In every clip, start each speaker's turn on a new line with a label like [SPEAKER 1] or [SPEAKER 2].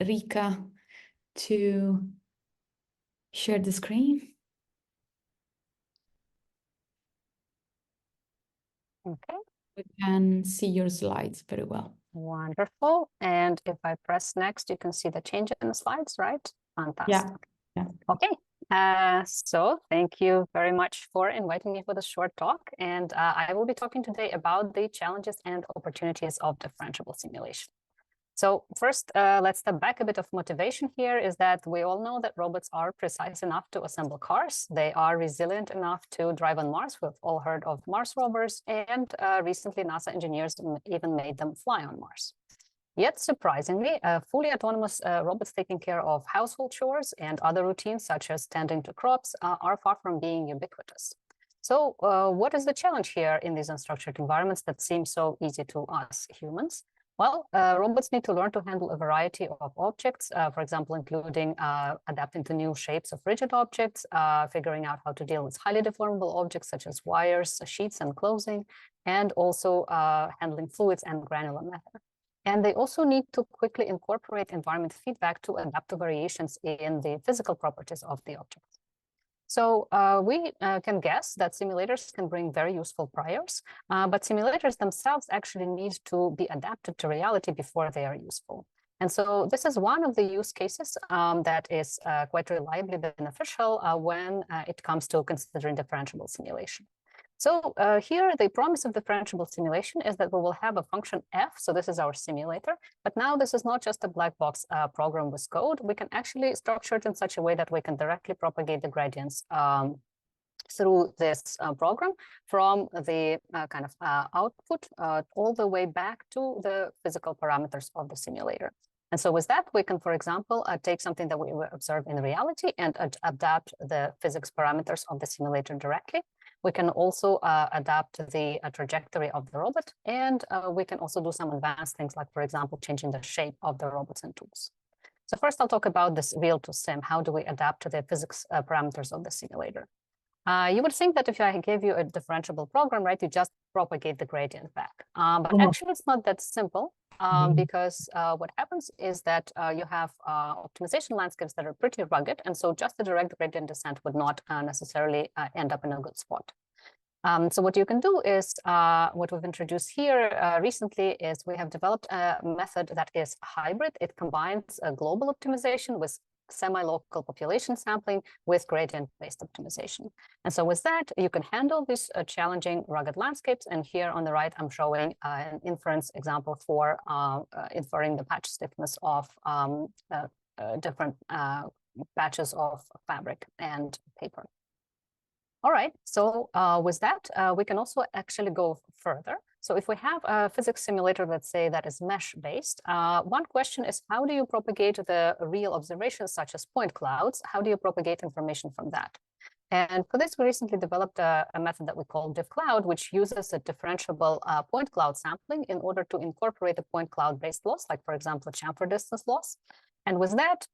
[SPEAKER 1] Rika to share the screen.
[SPEAKER 2] Okay.
[SPEAKER 1] We can see your slides very well.
[SPEAKER 2] Wonderful. And if I press next, you can see the change in the slides, right? Fantastic.
[SPEAKER 1] Yeah.
[SPEAKER 2] Okay. So thank you very much for inviting me for this short talk. And I will be talking today about the challenges and opportunities of differentiable simulation. So first, let's step back a bit of motivation here is that we all know that robots are precise enough to assemble cars. They are resilient enough to drive on Mars. We've all heard of Mars rovers, and recently NASA engineers even made them fly on Mars. Yet, surprisingly, fully autonomous robots taking care of household chores and other routines, such as tending to crops, are far from being ubiquitous. So what is the challenge here in these unstructured environments that seem so easy to us humans? Well, robots need to learn to handle a variety of objects, for example, including adapting to new shapes of rigid objects, figuring out how to deal with highly deformable objects such as wires, sheets, and clothing, and also handling fluids and granular matter. And they also need to quickly incorporate environment feedback to adapt to variations in the physical properties of the object. So we can guess that simulators can bring very useful priors, but simulators themselves actually need to be adapted to reality before they are useful. And so this is one of the use cases that is quite reliably beneficial when it comes to considering differentiable simulation. So here, the promise of differentiable simulation is that we will have a function f. So this is our simulator. But now this is not just a black box program with code. We can actually structure it in such a way that we can directly propagate the gradients through this program from the kind of output all the way back to the physical parameters of the simulator. And so with that, we can, for example, take something that we observe in reality and adapt the physics parameters of the simulator directly. We can also adapt the trajectory of the robot, and we can also do some advanced things like, for example, changing the shape of the robots and tools. So first, I'll talk about this real-to-sim. How do we adapt to the physics parameters of the simulator? You would think that if I gave you a differentiable program, right, you just propagate the gradient back. But actually, it's not that simple because what happens is that you have optimization landscapes that are pretty rugged. And so just the direct gradient descent would not necessarily end up in a good spot. So what you can do is what we've introduced here recently is we have developed a method that is hybrid. It combines a global optimization with semi-local population sampling with gradient-based optimization. And so with that, you can handle these challenging rugged landscapes. And here on the right, I'm showing an inference example for inferring the patch stiffness of different batches of fabric and paper. All right, so with that, we can also actually go further. So if we have a physics simulator, let's say, that is mesh-based, one question is, how do you propagate the real observations, such as point clouds? How do you propagate information from that? And for this, we recently developed a method that we call diffcloud, which uses a differentiable point cloud sampling in order to incorporate a point cloud-based loss, like, for example, a chamfer distance loss. And with that,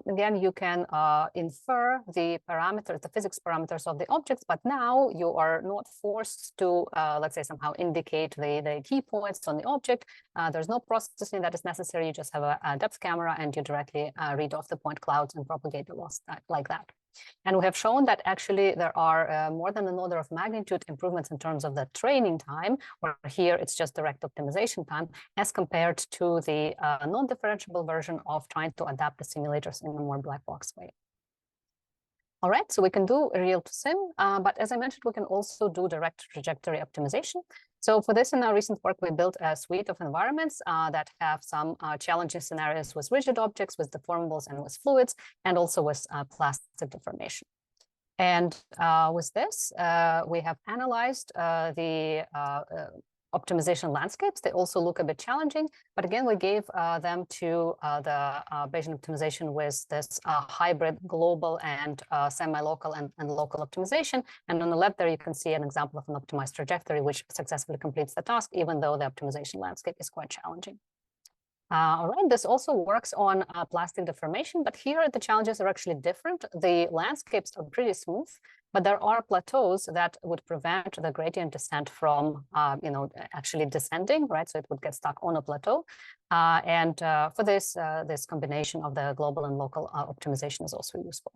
[SPEAKER 2] again, you can infer the parameters, the physics parameters of the objects, but now you are not forced to, let's say, somehow indicate the key points on the object. There's no processing that is necessary. You just have a depth camera and you directly read off the point clouds and propagate the loss like that. And we have shown that actually there are more than an order of magnitude improvements in terms of the training time, where here it's just direct optimization time, as compared to the non-differentiable version of trying to adapt the simulators in a more black box way. All right, so we can do real to sim, but as I mentioned, we can also do direct trajectory optimization. So for this, in our recent work, we built a suite of environments that have some challenging scenarios with rigid objects, with deformables, and with fluids, and also with plastic deformation. And with this, we have analyzed the optimization landscapes. They also look a bit challenging, but again, we gave them to the Bayesian optimization with this hybrid global and semi-local and local optimization. And on the left there, you can see an example of an optimized trajectory, which successfully completes the task, even though the optimization landscape is quite challenging. All right, this also works on plastic deformation, but here the challenges are actually different. The landscapes are pretty smooth, but there are plateaus that would prevent the gradient descent from, actually descending, right? So it would get stuck on a plateau. For this, this combination of the global and local optimization is also useful.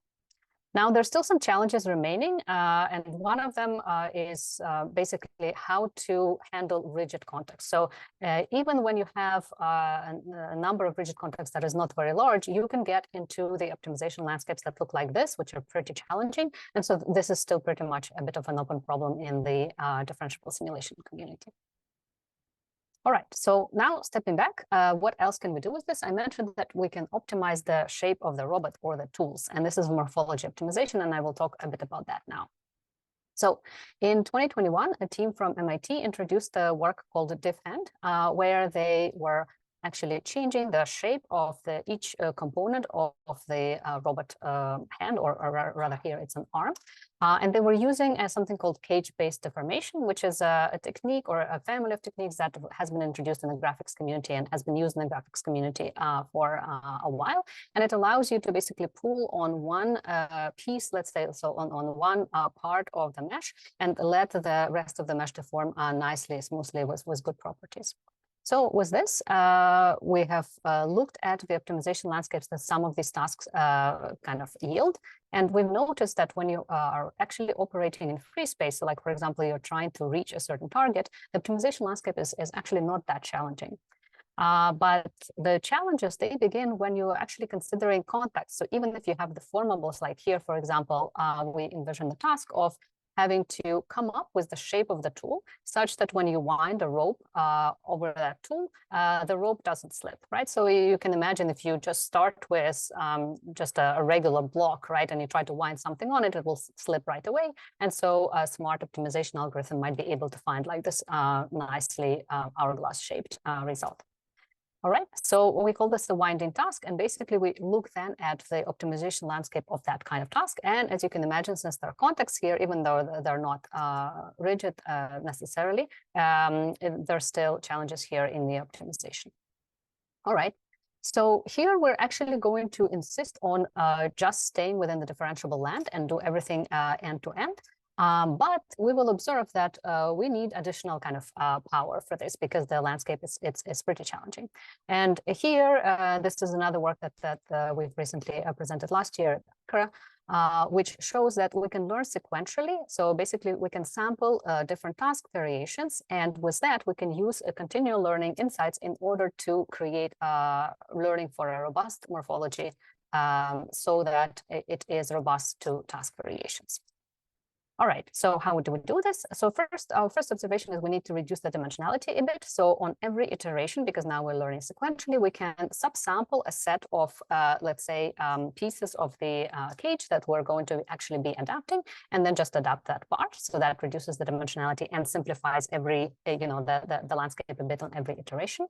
[SPEAKER 2] Now, there's still some challenges remaining, and one of them is basically how to handle rigid context. So even when you have a number of rigid contexts that is not very large, you can get into the optimization landscapes that look like this, which are pretty challenging. And so this is still pretty much a bit of an open problem in the differentiable simulation community. All right, so now stepping back, what else can we do with this? I mentioned that we can optimize the shape of the robot or the tools, and this is morphology optimization, and I will talk a bit about that now. So in 2021, a team from MIT introduced a work called Diffend, where they were actually changing the shape of each component of the robot hand, or rather here it's an arm. And they were using something called cage-based deformation, which is a technique or a family of techniques that has been introduced in the graphics community and has been used in the graphics community for a while. And it allows you to basically pull on one piece, let's say, so on one part of the mesh, and let the rest of the mesh deform nicely, smoothly with good properties. So with this, we have looked at the optimization landscapes that some of these tasks kind of yield. And we've noticed that when you are actually operating in free space, so like, for example, you're trying to reach a certain target, the optimization landscape is actually not that challenging. But the challenges, they begin when you're actually considering context. So even if you have deformables, like here, for example, we envision the task of having to come up with the shape of the tool such that when you wind a rope over that tool, the rope doesn't slip, right? So you can imagine if you just start with just a regular block, right, and you try to wind something on it, it will slip right away. And so a smart optimization algorithm might be able to find like this nicely hourglass-shaped result. All right, so we call this the winding task, and basically we look then at the optimization landscape of that kind of task. And as you can imagine, since there are contexts here, even though they're not rigid necessarily, there's still challenges here in the optimization. All right, so here we're actually going to insist on just staying within the differentiable land and do everything end to end. But we will observe that we need additional kind of power for this because the landscape is pretty challenging. And here, this is another work that we've recently presented last year, which shows that we can learn sequentially. So basically, we can sample different task variations, and with that, we can use a continual learning insights in order to create learning for a robust morphology so that it is robust to task variations. All right, so how do we do this? So first, our first observation is we need to reduce the dimensionality a bit. So on every iteration, because now we're learning sequentially, we can subsample a set of, let's say, pieces of the cage that we're going to actually be adapting, and then just adapt that part. So that reduces the dimensionality and simplifies every, the landscape a bit on every iteration.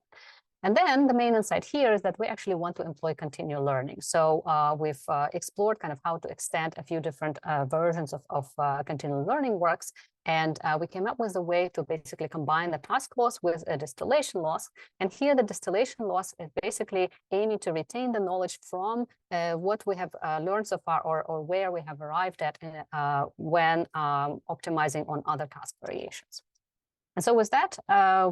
[SPEAKER 2] And then the main insight here is that we actually want to employ continual learning. So we've explored kind of how to extend a few different versions of continual learning works. And we came up with a way to basically combine the task loss with a distillation loss. And here the distillation loss is basically aiming to retain the knowledge from what we have learned so far or where we have arrived at when optimizing on other task variations. And so with that,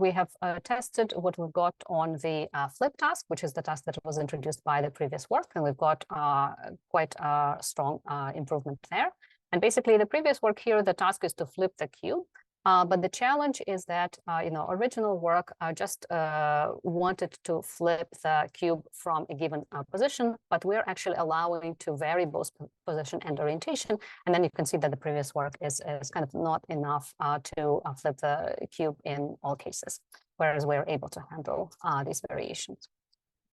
[SPEAKER 2] we have tested what we've got on the flip task, which is the task that was introduced by the previous work. And we've got quite a strong improvement there. And basically, the previous work here, the task is to flip the cube. But the challenge is that, original work just wanted to flip the cube from a given position, but we're actually allowing to vary both position and orientation. And then you can see that the previous work is kind of not enough to flip the cube in all cases, whereas we're able to handle these variations.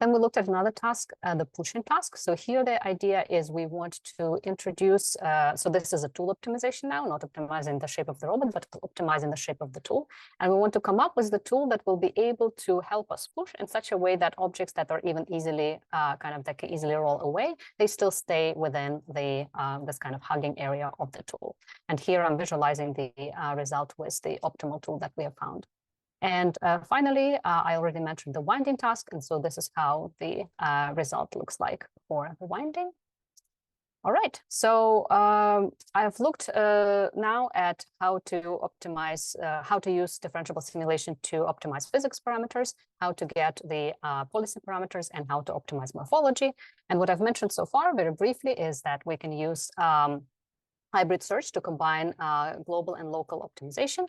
[SPEAKER 2] Then we looked at another task, the pushing task. So here the idea is we want to introduce, so this is a tool optimization now, not optimizing the shape of the robot, but optimizing the shape of the tool. And we want to come up with the tool that will be able to help us push in such a way that objects that are even easily, that can easily roll away, they still stay within the this kind of hugging area of the tool. And here I'm visualizing the result with the optimal tool that we have found. And finally, I already mentioned the winding task. And so this is how the result looks like for the winding. All right, so I've looked now at how to optimize, how to use differentiable simulation to optimize physics parameters, how to get the policy parameters, and how to optimize morphology. And what I've mentioned so far very briefly is that we can use hybrid search to combine global and local optimization.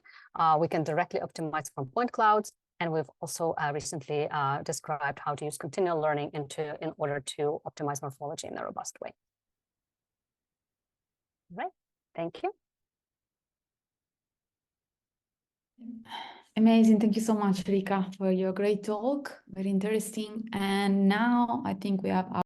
[SPEAKER 2] We can directly optimize from point clouds. And we've also recently described how to use continual learning in order to optimize morphology in a robust way. Right, thank you.
[SPEAKER 1] Amazing. Thank you so much, Rika, for your great talk. Very interesting. And now I think we have